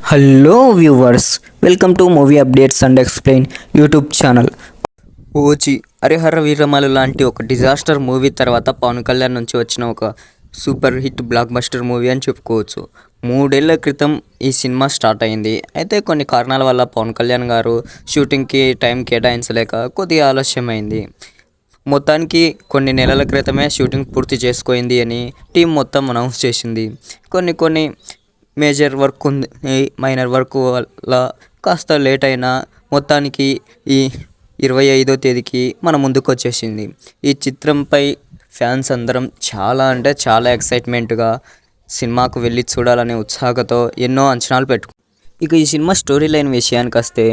Hello viewers, welcome to movie updates and explain YouTube channel. OG Harihara Veeramallu లాంటి ఒక disaster movie తర్వాత పవన్ కళ్యాణ్ నుంచి వచ్చిన ఒక super hit block buster movie అని చెప్పుకోవచ్చు. 3 ఏళ్ల క్రితం ఈ సినిమా స్టార్ట్ అయింది. అయితే కొన్ని కారణాల వల్ల పవన్ కళ్యాణ్ గారు షూటింగ్కి టైం కేటాయించలేక కొద్దిగా ఆలస్యమైంది. మొత్తానికి కొన్ని నెలల క్రితమే షూటింగ్ పూర్తి చేసుకుంది అని టీం మొత్తం అనౌన్స్ చేసింది. కొన్ని మేజర్ వర్క్ ఉంది, మైనర్ వర్క్ వల్ల కాస్త లేట్ అయినా మొత్తానికి ఈ 25వ తేదీకి మన ముందుకు వచ్చేసింది. ఈ చిత్రంపై ఫ్యాన్స్ అందరం చాలా అంటే చాలా ఎక్సైట్మెంట్గా సినిమాకు వెళ్ళి చూడాలనే ఉత్సాహంతో ఎన్నో అంచనాలు ఇక ఈ సినిమా స్టోరీ లైన్ విషయానికి వస్తే,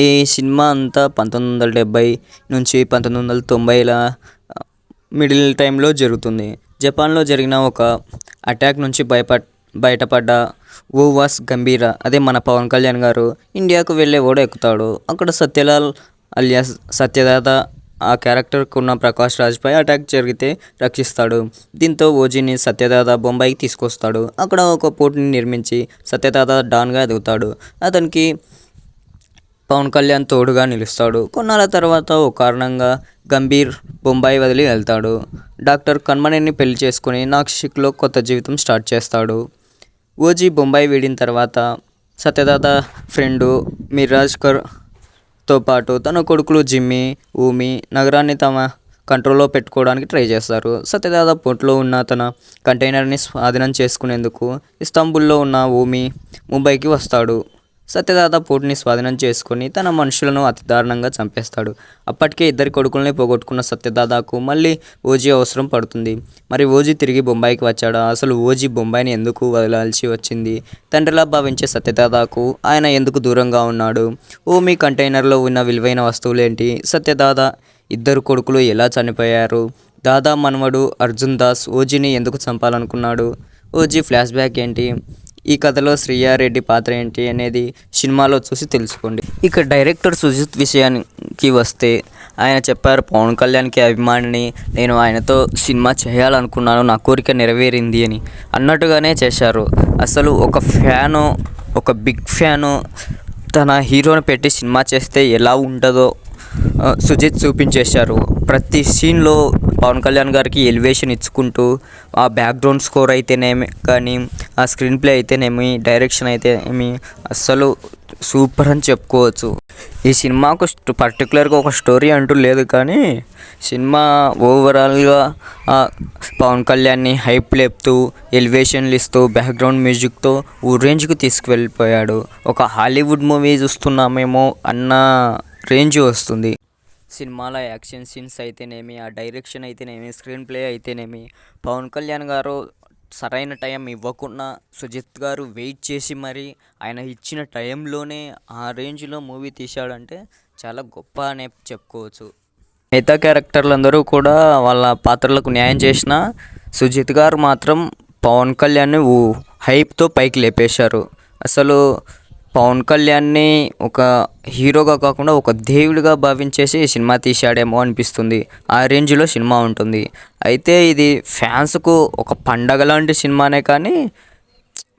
ఈ సినిమా అంతా 1970 నుంచి 1990ల మిడిల్ టైంలో జరుగుతుంది. జపాన్లో జరిగిన ఒక అటాక్ నుంచి బయటపడ్డ ఓవాస్ గంభీర, అదే మన పవన్ కళ్యాణ్ గారు ఇండియాకు వెళ్ళే ఓడ ఎక్కుతాడు. అక్కడ సత్యలాల్ అలియాస్ సత్యదాత ఆ క్యారెక్టర్కు ఉన్న ప్రకాష్ రాజ్పై అటాక్ జరిగితే రక్షిస్తాడు. దీంతో ఓజీని సత్యదాత బొంబాయికి తీసుకొస్తాడు. అక్కడ ఒక పోర్ట్ని నిర్మించి సత్యదాత డాన్గా ఎదుగుతాడు. అతనికి పవన్ కళ్యాణ్ తోడుగా నిలుస్తాడు. కొన్నాళ్ళ తర్వాత ఓ కారణంగా గంభీర్ బొంబాయి వదిలి వెళ్తాడు. డాక్టర్ కన్మణిని పెళ్లి చేసుకుని నాసిక్లో కొత్త జీవితం స్టార్ట్ చేస్తాడు. ఓజీ బొంబాయి వీడిన తర్వాత సత్యదాత ఫ్రెండు మిరాజ్కర్తో పాటు తన కొడుకులు జిమ్మీ, ఊమి నగరాన్ని తమ కంట్రోల్లో పెట్టుకోవడానికి ట్రై చేస్తారు. సత్యదాత పోర్ట్లో ఉన్న తన కంటైనర్ని స్వాధీనం చేసుకునేందుకు ఇస్తాంబుల్లో ఉన్న ఊమి ముంబైకి వస్తాడు. సత్యదాత పోర్ట్ని స్వాధీనం చేసుకుని తన మనుషులను అతి దారుణంగా చంపేస్తాడు. అప్పటికే 2 కొడుకుల్ని పోగొట్టుకున్న సత్యదాతకు మళ్ళీ ఓజీ అవసరం పడుతుంది. మరి ఓజీ తిరిగి బొంబాయికి వచ్చాడా? అసలు ఓజీ బొంబాయిని ఎందుకు వదలాల్సి వచ్చింది? తండ్రిలా భావించే సత్యదాతకు ఆయన ఎందుకు దూరంగా ఉన్నాడు? ఓమి కంటైనర్లో ఉన్న విలువైన వస్తువులేంటి? సత్యదాత 2 కొడుకులు ఎలా చనిపోయారు? దాదా మనవడు అర్జున్ దాస్ ఓజీని ఎందుకు చంపాలనుకున్నాడు? ఓజీ ఫ్లాష్ బ్యాక్ ఏంటి? ఈ కథలో శ్రీయారెడ్డి పాత్ర ఏంటి అనేది సినిమాలో చూసి తెలుసుకోండి. ఇక డైరెక్టర్ సుజిత్ విషయానికి వస్తే, ఆయన చెప్పారు, పవన్ కళ్యాణ్కి అభిమానిని, నేను ఆయనతో సినిమా చేయాలనుకున్నాను, నా కోరిక నెరవేరింది అని అన్నట్టుగానే చేశారు. అసలు ఒక బిగ్ ఫ్యాను తన హీరోని పెట్టి సినిమా చేస్తే ఎలా ఉంటుందో సుజిత్ చూపించేశారు. ప్రతి సీన్లో పవన్ కళ్యాణ్ గారికి ఎలివేషన్ ఇచ్చుకుంటూ, ఆ బ్యాక్గ్రౌండ్ స్కోర్ అయితేనేమి కానీ, ఆ స్క్రీన్ ప్లే అయితేనేమి, డైరెక్షన్ అయితేనేమి అస్సలు సూపర్ అని చెప్పుకోవచ్చు. ఈ సినిమాకు పర్టికులర్గా ఒక స్టోరీ అంటూ లేదు, కానీ సినిమా ఓవరాల్గా పవన్ కళ్యాణ్ని హైప్ లేపుతూ, ఎలివేషన్లు ఇస్తూ, బ్యాక్గ్రౌండ్ మ్యూజిక్తో ఓ రేంజ్కి తీసుకువెళ్ళిపోయాడు. ఒక హాలీవుడ్ మూవీ చూస్తున్నామేమో అన్న రేంజ్ వస్తుంది. సినిమాలో యాక్షన్ సీన్స్ అయితేనేమి, ఆ డైరెక్షన్ అయితేనేమి, స్క్రీన్ ప్లే అయితేనేమి, పవన్ కళ్యాణ్ గారు సరైన టైం ఇవ్వకుండా సుజిత్ గారు వెయిట్ చేసి మరి ఆయన ఇచ్చిన టైంలోనే ఆ రేంజ్లో మూవీ తీశాడంటే చాలా గొప్ప అనే చెప్పుకోవచ్చు. మిగతా క్యారెక్టర్లందరూ కూడా వాళ్ళ పాత్రలకు న్యాయం చేసిన సుజిత్ గారు మాత్రం పవన్ కళ్యాణ్ని హైప్తో పైకి లేపేశారు. అసలు పవన్ కళ్యాణ్ని ఒక హీరోగా కాకుండా ఒక దేవుడిగా భావించేసి సినిమా తీశాడేమో అనిపిస్తుంది. ఆ రేంజ్లో సినిమా ఉంటుంది. అయితే ఇది ఫ్యాన్స్కు ఒక పండగ లాంటి సినిమానే, కానీ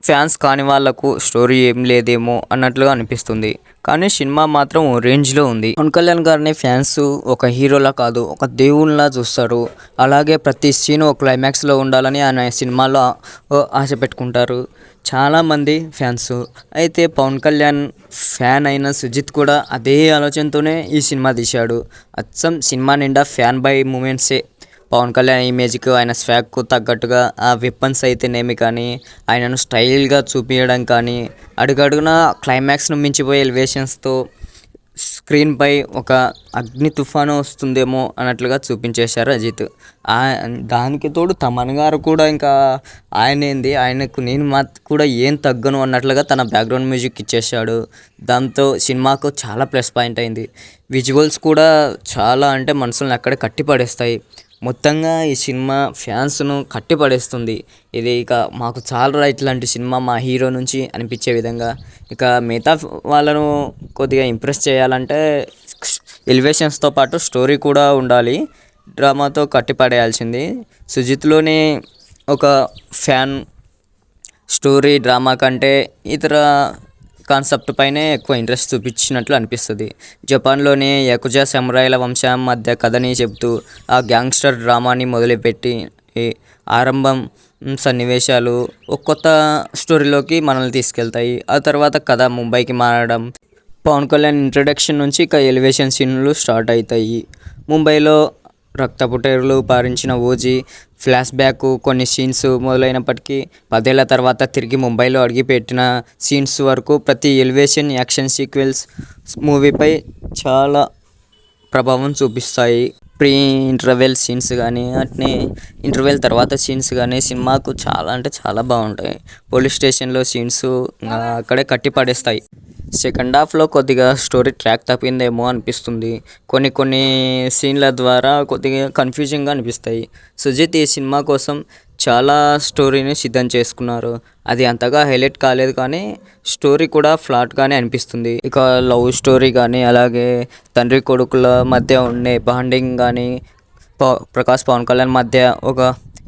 ఫ్యాన్స్ కాని వాళ్ళకు స్టోరీ ఏం లేదేమో అన్నట్లుగా అనిపిస్తుంది. కానీ సినిమా మాత్రం రేంజ్లో ఉంది. పవన్ కళ్యాణ్ గారిని ఫ్యాన్స్ ఒక హీరోలా కాదు, ఒక దేవునిలా చూస్తారు. అలాగే ప్రతి సీను ఒక క్లైమాక్స్లో ఉండాలని ఆయన సినిమాలో ఆశ పెట్టుకుంటారు చాలామంది ఫ్యాన్స్. అయితే పవన్ కళ్యాణ్ ఫ్యాన్ అయిన సుజిత్ కూడా అదే ఆలోచనతోనే ఈ సినిమా తీశాడు. అచ్చం సినిమా నిండా ఫ్యాన్ బై మూమెంట్సే. పవన్ కళ్యాణ్ ఇమేజ్కి, ఆయన స్వాగ్కు తగ్గట్టుగా ఆ వెపన్స్ అయితేనేమి కానీ, ఆయనను స్టైల్గా చూపించడం కానీ, అడుగడుగున క్లైమాక్స్ను మించిపోయే ఎలివేషన్స్తో స్క్రీన్పై ఒక అగ్ని తుఫాను వస్తుందేమో అన్నట్లుగా చూపించేశారు అజిత్. దానికి తోడు తమన్ గారు కూడా ఇంకా ఆయనకు నేను కూడా ఏం తగ్గను అన్నట్లుగా తన బ్యాక్గ్రౌండ్ మ్యూజిక్ ఇచ్చేశాడు. దాంతో సినిమాకు చాలా ప్లస్ పాయింట్ అయింది. విజువల్స్ కూడా చాలా అంటే మనసులను అక్కడే కట్టిపడేస్తాయి. మొత్తంగా ఈ సినిమా ఫ్యాన్స్ను కట్టిపడేస్తుంది. ఇది ఇక మాకు చాలా ఇట్లాంటి సినిమా మా హీరో నుంచి అనిపించే విధంగా. ఇక మిగతా వాళ్ళను కొద్దిగా ఇంప్రెస్ చేయాలంటే ఎలివేషన్స్తో పాటు స్టోరీ కూడా ఉండాలి. డ్రామాతో కట్టిపడేయాల్సింది. సుజిత్లోని ఒక ఫ్యాన్ స్టోరీ డ్రామా కంటే ఇతర కాన్సెప్ట్ పైనే ఎక్కువ ఇంట్రెస్ట్ చూపించినట్లు అనిపిస్తుంది. జపాన్లోని యకుజా సమురాయిల వంశం మధ్య కథని చెబుతూ ఆ గ్యాంగ్స్టర్ డ్రామాని మొదలుపెట్టి ఈ ఆరంభం సన్నివేశాలు ఒక కొత్త స్టోరీలోకి మనల్ని తీసుకెళ్తాయి. ఆ తర్వాత కథ ముంబైకి మారడం, పవన్ కళ్యాణ్ ఇంట్రడక్షన్ నుంచి ఇక ఎలివేషన్ సీన్లు స్టార్ట్ అవుతాయి. ముంబైలో రక్తపుటేరులు పారించిన ఓజీ ఫ్లాష్ బ్యాక్ కొన్ని సీన్స్ మొదలైనప్పటికీ 10 ఏళ్ల తర్వాత తిరిగి ముంబైలో అడుగుపెట్టిన సీన్స్ వరకు ప్రతి ఎలివేషన్ యాక్షన్ సీక్వెన్స్ మూవీపై చాలా ప్రభావం చూపిస్తాయి. ప్రీ ఇంటర్వెల్ సీన్స్ కానీ అట్నే ఇంటర్వెల్ తర్వాత సీన్స్ కానీ సినిమాకు చాలా అంటే చాలా బాగుంటాయి. పోలీస్ స్టేషన్లో సీన్స్ అక్కడే కట్టి పడేస్తాయి. సెకండ్ హాఫ్లో కొద్దిగా స్టోరీ ట్రాక్ తప్పిందేమో అనిపిస్తుంది. కొన్ని సీన్ల ద్వారా కొద్దిగా కన్ఫ్యూజింగ్గా అనిపిస్తాయి. సుజిత్ ఈ సినిమా కోసం చాలా స్టోరీని సిద్ధం చేసుకున్నారు. అది అంతగా హైలైట్ కాలేదు, కానీ స్టోరీ కూడా ఫ్లాట్గానే అనిపిస్తుంది. ఇక లవ్ స్టోరీ కానీ అలాగే తండ్రి కొడుకుల మధ్య ఉండే బాండింగ్ కానీ ప్రకాష్ పవన్ కళ్యాణ్ మధ్య ఒక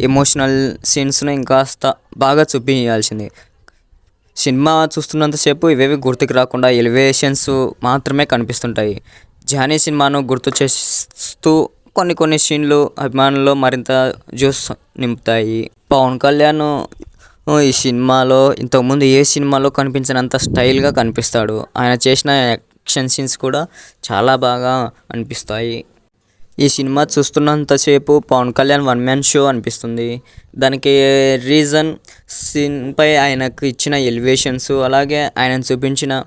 ఎమోషనల్ సీన్స్ను ఇంకాస్త బాగా చూపించాల్సింది. సినిమా చూస్తున్నంతసేపు ఇవేవి గుర్తుకు రాకుండా ఎలివేషన్స్ మాత్రమే కనిపిస్తుంటాయి. జానీ సినిమాను గుర్తు చేస్తూ కొన్ని సీన్లు అభిమానుల్లో మరింత జోస్ నింపుతాయి. పవన్ కళ్యాణ్ ఈ సినిమాలో ఇంతకుముందు ఏ సినిమాలో కనిపించినంత స్టైల్గా కనిపిస్తాడు. ఆయన చేసిన యాక్షన్ సీన్స్ కూడా చాలా బాగా అనిపిస్తాయి. ఈ సినిమా చూస్తున్నంతసేపు Pawan Kalyan one man show అనిపిస్తుంది. దానికి రీజన్ సీన్పై ఆయనకు ఇచ్చిన ఎలివేషన్స్, అలాగే ఆయన చూపించిన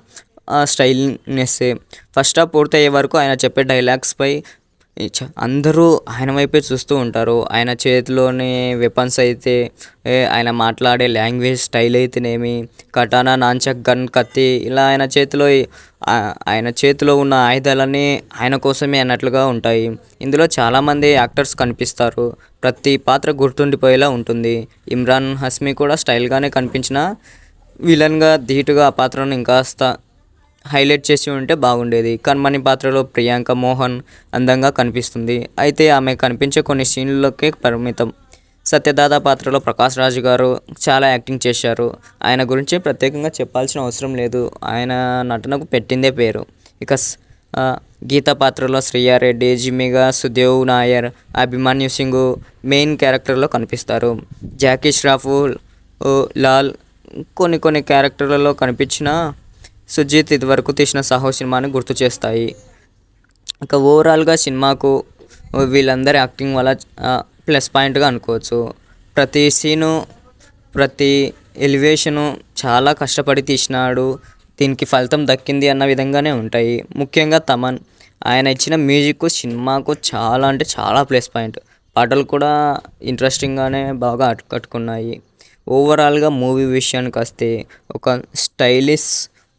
స్టైల్నెస్సే. ఫస్ట్ హాఫ్ పూర్తయ్యే వరకు ఆయన చెప్పే డైలాగ్స్పై అందరూ ఆయన వైపే చూస్తూ ఉంటారు. ఆయన చేతిలోని వెపన్స్ అయితే, ఆయన మాట్లాడే లాంగ్వేజ్ స్టైల్ అయితేనేమి, కటానా, నాంచక్, గన్, కత్తి, ఇలా ఆయన చేతిలో ఉన్న ఆయుధాలన్నీ ఆయన కోసమే అన్నట్లుగా ఉంటాయి. ఇందులో చాలామంది యాక్టర్స్ కనిపిస్తారు. ప్రతి పాత్ర గుర్తుండిపోయేలా ఉంటుంది. ఇమ్రాన్ హష్మీ కూడా స్టైల్గానే కనిపించిన విలన్గా ధీటుగా ఆ పాత్రను ఇంకాస్త హైలైట్ చేసి ఉంటే బాగుండేది. కన్మణి పాత్రలో ప్రియాంక మోహన్ అందంగా కనిపిస్తుంది. అయితే ఆమె కనిపించే కొన్ని సీన్లకే పరిమితం. సత్యదాదా పాత్రలో ప్రకాష్ రాజ్ గారు చాలా యాక్టింగ్ చేశారు. ఆయన గురించి ప్రత్యేకంగా చెప్పాల్సిన అవసరం లేదు. ఆయన నటనకు పెట్టిందే పేరు. ఇక గీత పాత్రలో శ్రీయారెడ్డి, జిమ్మిగా సుదేవ్ నాయర్, అభిమన్యు సింగ్ మెయిన్ క్యారెక్టర్లో కనిపిస్తారు. జాకీ ష్రాఫ్, లాల్ కొన్ని క్యారెక్టర్లలో కనిపించిన సుజిత్ ఇదివరకు తీసిన సాహో సినిమాని గుర్తు చేస్తాయి. ఇక ఓవరాల్గా సినిమాకు వీళ్ళందరి యాక్టింగ్ వల్ల ప్లస్ పాయింట్గా అనుకోవచ్చు. ప్రతి సీను, ప్రతి ఎలివేషను చాలా కష్టపడి తీసినాడు. దీనికి ఫలితం దక్కింది అన్న విధంగానే ఉంటాయి. ముఖ్యంగా తమన్, ఆయన ఇచ్చిన మ్యూజిక్ సినిమాకు చాలా అంటే చాలా ప్లస్ పాయింట్. పాటలు కూడా ఇంట్రెస్టింగ్గానే బాగా ఆకట్టుకున్నాయి. ఓవరాల్గా మూవీ విషయానికి వస్తే ఒక స్టైలిష్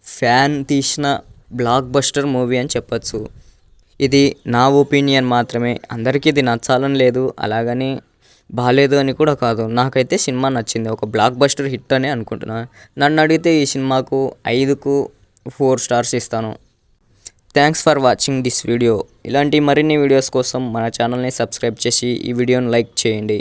ఫ్యాన్ తీసిన బ్లాక్ బస్టర్ మూవీ అని చెప్పచ్చు. ఇది నా ఒపీనియన్ మాత్రమే. అందరికీ ఇది నచ్చాలని లేదు, అలాగని బాగాలేదు అని కూడా కాదు. నాకైతే సినిమా నచ్చింది. ఒక బ్లాక్ బస్టర్ హిట్ అని అనుకుంటున్నాను. నన్ను అడిగితే ఈ సినిమాకు 5కు 4 స్టార్స్ ఇస్తాను. Thanks for watching this video. ఇలాంటి మరిన్ని వీడియోస్ కోసం మన ఛానల్ని సబ్స్క్రైబ్ చేసి ఈ వీడియోని లైక్ చేయండి.